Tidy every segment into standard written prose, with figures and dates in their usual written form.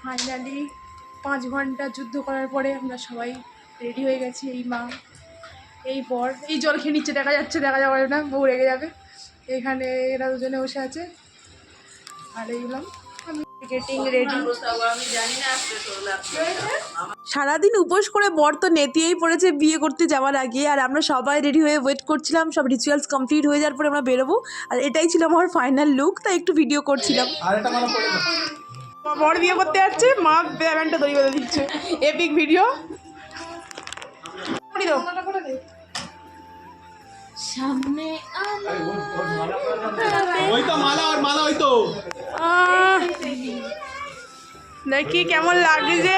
Finally 5 ঘন্টা যুদ্ধ করার পরে আমরা সবাই রেডি হয়ে গেছি। এই মা, এই বর, এই জল খেয়ে নিচ্ছে, দেখা যাচ্ছে, দেখা যাবে না, বউ রেগে যাবে। এখানে এরা দুজনে বসে আছে আর এইগুলাম আমি গেটিং রেডি। সারাদিন উপোস করে বর তো নেতিয়েই পড়েছে বিয়ে করতে যাওয়ার আগে, আর আমরা সবাই রেডি হয়ে ওয়েট করছিলাম সব রিচুয়ালস কমপ্লিট হয়ে যাওয়ার পরে আমরা বেরোবো। আর এটাই ছিল আমার ফাইনাল লুক, তাই একটু ভিডিও করছিলাম। বর বিয়ে করতে যাচ্ছে, মা ব্যান্ডটা দড়ি বেঁধে দিচ্ছে, এপিক ভিডিও। সামনে দেখি কেমন লাগছে।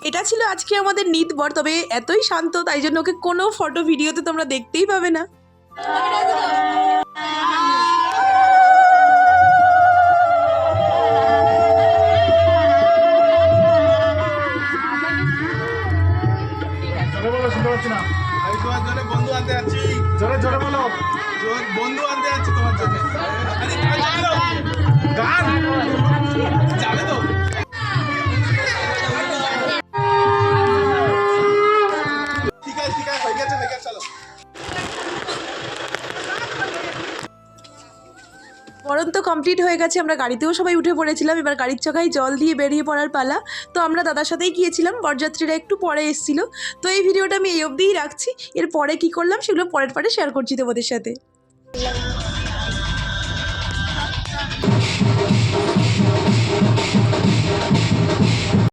এটা ছিল আজকে আমাদের নিত বর, তবে এতই শান্ত তাই জন্য ওকে কোনো ফটো ভিডিওতে তোমরা দেখতেই পাবে না। বন্ধু আনতে যাচ্ছি, জোরে জোরে বলো, বন্ধু আনতে যাচ্ছি তোমার জন্য। গান যাবে তো? ঠিক আছে ঠিক আছে, হয়ে গেছে হয়ে গেছে, চলো। বরণ তো কমপ্লিট হয়ে গেছে, আমরা গাড়িতেও সবাই উঠে পড়েছিলাম। এবার গাড়ির চাকায় জল দিয়ে বেরিয়ে পড়ার পালা। তো আমরা দাদার সাথেই গিয়েছিলাম, বরযাত্রীরা একটু পরে এসেছিল। তো এই ভিডিওটা আমি এই অবধিই রাখছি, এর পরে কী করলাম সেগুলো পরের পার্টে শেয়ার করছি তোমাদের সাথে।